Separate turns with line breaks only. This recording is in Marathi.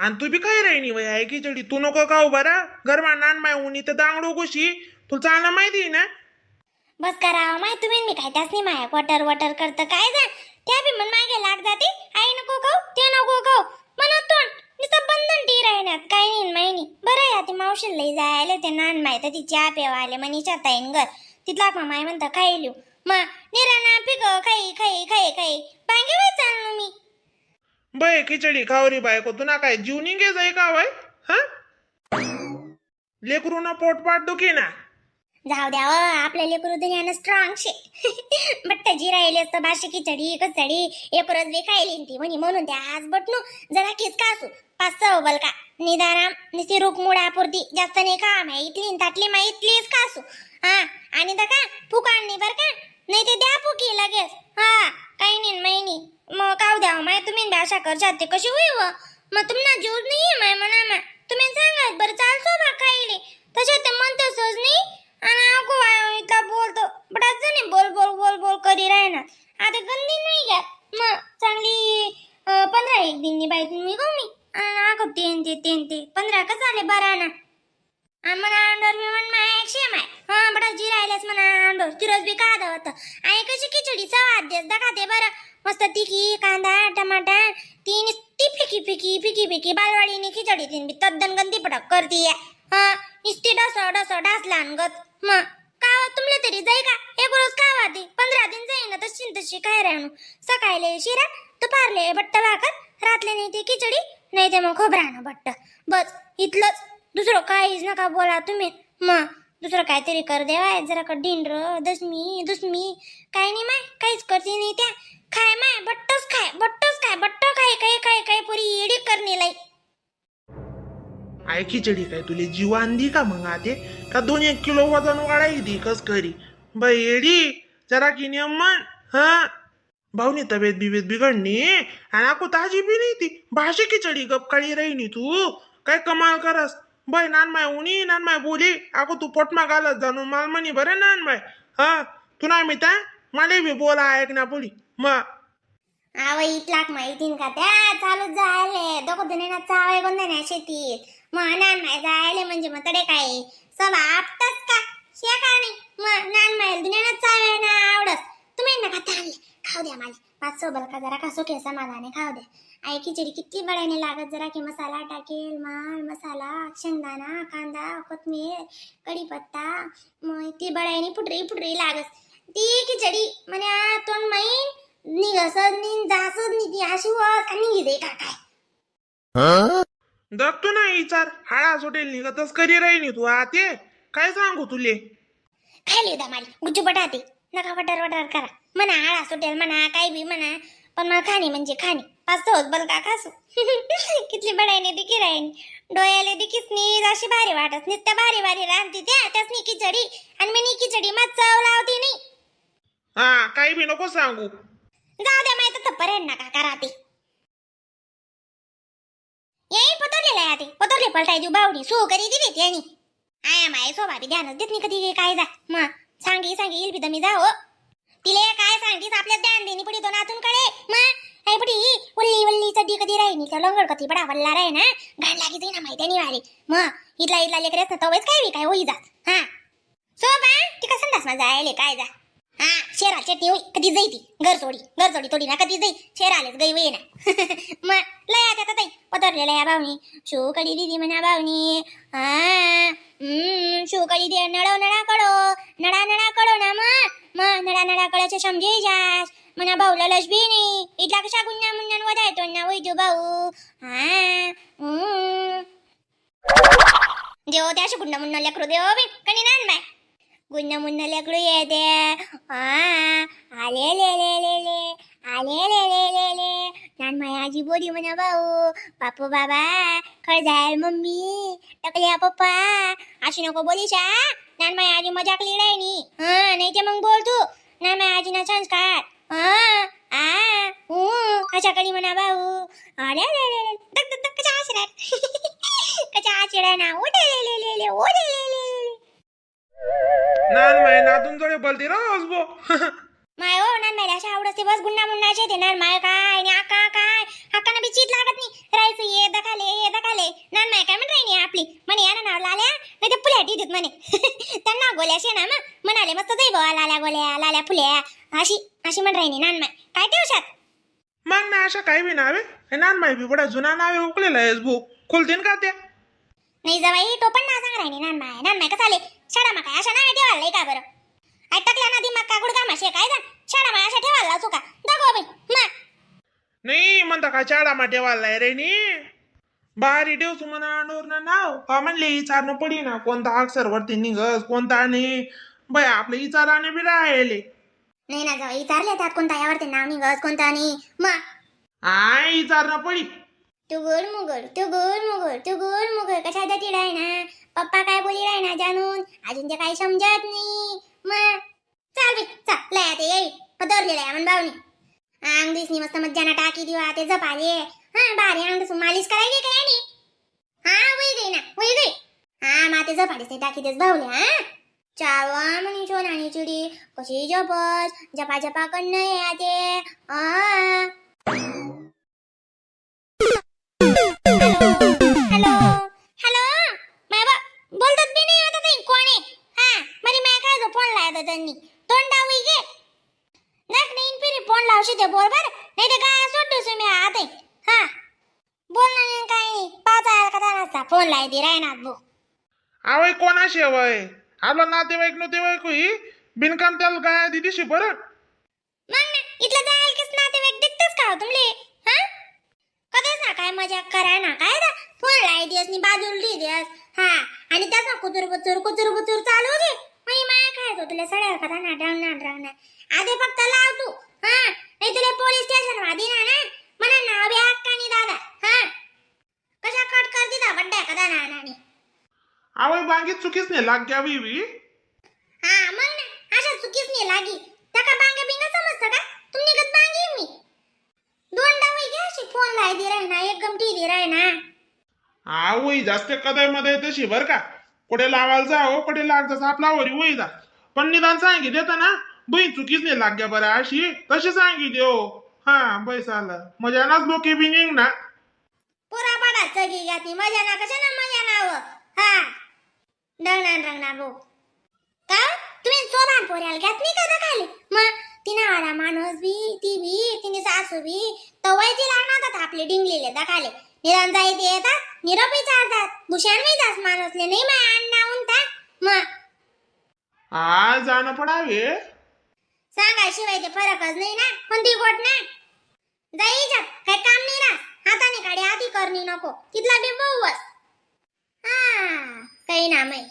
आणि तू बी काय राहिनी वय आहे खिचडी तू नको खाऊ बरा गरमा नान माय उनी तर दांगडो कुशी तुला चांगला माहिती ना.
बस करा माय तुम्ही मी काय त्याच नाही माया वटर वटर करतं काय जा त्या बी मन मागे लाग जाते आई नको खाऊ ते नको खाऊ म्हणत तोंड नुसतं बंधन टी राहण्यात काही नाही माहिनी बरं या ते मावशीला लई जायला ते नान माय तर ती चहा पेवाले मनीच्या ताईन घर तिथला माय म्हणता खाई लिऊ मग निराणा पिक खाई खाई खाई खाई बांगे बाई चाललो मी
बय खिचडी खावरी बायको तुला काय जीव निघे जाय का वय हा लेकरू ना पोटपाट दुखी ना.
जाऊ द्या आपल्या लेकरू दुनियानं स्ट्रॉंग शे बट्टाजी राहिले असतं बाशी खिचडी कचडी एक रोज बी खायली ती म्हणून त्या आज बटनू जरा किस कासू 5-6 बलका निदाराम निसी रूप मुडापुरती जास्त नाही खा माय इथली ताटली माय इथलीच कासू हा आणि का फुकाण नाही बर का नाही ते द्या फुकी लगेच हा काही नाही महिनी मग काव द्या माय तुम्ही भाषा करशात ते कशी होई व मग तुम्हाला ज्यूज नाही माय म्हणा मा तुम्ही सांगा बरं चालसो बा खायले तशात ते म्हणते सहज नाही आणि अगो इथला बोलतो बट आज नाही बोल बोल बोल बोल करी राहणार आता गंदी नाही घ्या मग चांगली 15 दिननी बाई तुम्ही गो मी आखो तीन ते 15 का झाले बरा ना म्हणा अंडोर मी म्हण माय एकशे माय हा बटा जी राहिल्यास म्हणा अंडोर चिरोज बी का होतं आई कशी खिचडी सवाद देस दाखाते बरं मस्त तिखी कांदा टमाटा तीन ती फिकी फिकी बालवाडीने खिचडी तीन बी तद्दन गंदी पटक करती हा निस्ती डस डासला गत मग कावा तुमले तरी जाई का एक रोज कावा ती 15 दिन जाई ना तशी काय राहणू सकाळले शिरा दुपारले बट्ट भाकर रातले नाही ते खिचडी नाही ते मग खोबरानं बट्ट बस इथलंच दुसरं काहीच नका बोला तुम्ही मग दुसरं काहीतरी कर देवाय जरा का डिंडर दुसमी काय नाही माय काहीच करते नाही त्या खाय माय बट्टच खाय बट्ट काय पुरी एडी करणे लाई
आय खिचडी काय तुले जीव आणली का मग आते का 2-1 किलो वजन वाढाई दी कस करी बाई एडी जरा की नियम म्हण हा भाऊनी तब्येत बिघडणी आणि आको ताजी बी नाही ती भाषी खिचडी गपकाळी राहिनी तू काय कमाल करस बाई नानमाय उनी नानमाय बोली आको तू पोटमा घालत जाणून माल म्हणी बरं नानमाय हा तू नाही मी त्या मला बी बोला ऐक ना पुढी मग
आवई इतलाक माहितीन का त्या चालूच जायले दोघं दुनिया चावय गोंधळ्या शेतीत मग नान माय जायले म्हणजे मग तडे काय सब आपतच का शिया का नाही मग नान माय दुनिया चावय ना आवडस तुम्ही ना खाता आणले खाऊ द्या मला 500 बलका जरा का सुखे समाधाने खाऊ द्या आई खिचडी किती बडायने लागत जरा की मसाला टाकेल माल मसाला शेंगदाणा कांदा कोथमीर कढीपत्ता मग ती बडायने फुटरी लागत ती खिचडी म्हणे तोंड माईन निघसच नि जासच नि ती अशी होत आणि निघे का काय
दगतो ना विचार हाडा सोटेल निघतच करी राहिनी तू आते काय सांगू तुले
खायली उदा मारी गुज्जू बटाटे नका वटर करा म्हणा हाडा सुटेल म्हणा काय बी म्हणा पण मला खाणी म्हणजे खाणी 500 बलका खासू कितली बडायने दिकी राहिनी डोळ्याले दिकीच नी अशी भारी वाटत नुसत्या भारी राहती त्याच नी खिचडी आणि मी खिचडी मग चव लावती नाही
हा काही बी नको सांगू
जाऊ द्या माहित तर पर्यंत नका करा ते येई पतरलेला आहे पतरले पलटाय देऊ बावडी सो करी दिली त्यानी आया माय सोबा बी ध्यानच देत नाही कधी काय जा मग सांगी येईल बी दमी जा हो तिले काय सांगतीस आपल्या ध्यान देणी पडी दोन हातून कडे मग आई पडी वल्ली चड्डी कधी राहिनी त्या लंगड कधी बडा वल्ला राही ना घाण लागी जाई ना माहिती नाही वाली मग इथला लेकरेस ना तवेच काय बी काय होई जात हा सोबा ती का संडास मा जायले काय जा हा शेरा चटणी होई कधी जाई ती घर सोडी थोडी ना कधी जाई शेरालेच गई वे ना मग लय आता ताई पतरलेला या बावणी शिवकडी दिदी म्हणा बावणी हा शिवकडी दे नडा कडो ना मग नडा कळाचे समजे जास म्हणा भाऊला लसबी नाही इथला कशा गुन्ह्या वधायतो ना वैद्य भाऊ हा देव त्या अशी गुन्हा लेकरू देव बी कणी नान बाय गुन्हा लेकरू येते आले नान माय आजी बोली म्हणा भाऊ बापू बाबा खळ जायल मम्मी टकल्या पप्पा अशी नको बोलीशा नान माय आजी मजाकली राहिनी नाही ते मग बोल तू नान माय आजी ना संस्कार अशा कडी म्हणा भाऊ आले कशा आशिरा कशा आशिरा ना ओढे
नान माय नातून जोडे बोलते रोज बो
माय हो नान माय अशा आवडते बस गुन्हा मुन्नाचे ते नान माय काय आणि आका काय आकाना बी चीज लागत नाही राहायचं ये दखाले नान माय काय म्हण राहिनी आपली म्हणे यानं नाव लाल्या नाही ते फुल्या टिदीत म्हणे त्यांना गोल्या शेना मग म्हणाले मस्त जाई बाबा लाल्या फुल्या अशी अशी म्हण राहिनी नान माय काय ठेवशात
मग ना अशा काही बी नावे हे नान माय बी बडा जुना नावे उकलेला आहेस बुक खुलतीन का त्या
नाही जवाई तो पण ना सांग राहिनी नान माय कसं आले शाळा मग काय अशा नावे ठेवायला का बरं आई टाकल्या ना दिमाग का गुडगा माशे काय जा शाळा मग अशा ठेवायला चुका दाखव बाई मग
नाही म्हणता का चाडा माटे वालाय रे नी बारी देव सुमना अंडोर नाव का म्हणले विचारणं पडी ना कोणता अक्षर वरती निघस कोणता नाही बाय आपले विचाराने बी राहिले
नाही ना जाऊ विचारले त्यात कोणता यावरती नाव निघस कोणता नाही मग
आय विचारणं पडी
तू गोड मुगड कशा जाती राही ना पप्पा काय बोली राही ना जाणून अजून ते काही समजत नाही मग चाल बी चल लय ते येई पदरलेला आहे मन भावनी अंग दिसनी मस्त मज्जाना टाकी दिवा ते जपाले हा बारी अंग दिसून मालिश करायची काय आणि हा वही गई हा माते जपाडीस ते टाकी तेच भावले हा चावा म्हणी सोनानी चिडी कशी जपस जपा कन्न याते हॅलो माय बोलतात बी नाही आता काही कोण आहे हा मरी माय काय फोन लावता त्यांनी तोंड डावी गे नक नाही पिरी फोन लावशी ते बरोबर नाही तर काय सोडतो मी आता हा बोल ना काय नाही 5000 का फोन लाय दे रायनाथ भाऊ
आवय कोणा शेवय आपला नातेवाईक नतेवाईक ही बिनकाम त्याला काय दिदीशी बरं
मग ना इथलं जायल किस नातेवाईक दिसतच का हो तुमले हा कधीच ना काय मजाक करा ना काय दा फोन लाय दिवस नि बाजूला दिवस हा आणि त्याचा कुचूर चालू दे मी माय काय तो तुला सड्या करा ना डांग आधी फक्त लाव तू हा नाही तुला पोलीस स्टेशन वादी ना मला नाव बी हक्कानी दादा हा कशा कट कर दिला बड्डा कदा नानानी
आवय बांगीत चुकीच नाही लाग घ्यावी बी
हा मग ना अशा चुकीच नाही लागी त्याका बांगे बिंगा समजतं का तुम्ही निघत बांगी मी दोन डावई घ्या अशी फोन लाई दे राही ना एक गमटी दे राही ना
आवय जास्त कदाय मध्ये तशी बर का कुठे लावायला जाओ कुठे लाग जसा आपला वरी वय जा पण निदान सांगी देता ना बहीण चुकीच नाही लाग बरं अशी तशी सांगी देव हा बैसाला मजानाच लोके बी निघ ना
पुरा पाडा चगी गाती मजा ना कशा ना मजा नाव हा रंगणार भाऊ का तुम्ही सोबान पोऱ्याला घेत नाही का खाली मग तिने आला माणूस बी ती बी तिने सासू बी तवयची लागणार आपले डिंगलेले दाखाले निरान जाई ते येतात निरोप विचारतात भूषण मी जास माणूसले नाही मा अण्णा उनता मग
हा जाणं पडावे
सांगाशिवाय ते फरकच नाही ना कोणती गोट ना जाईच्या काय काम नाही ना हाताने काढे हाती करणी नको तिथला बी बहुवस हा काही ना माई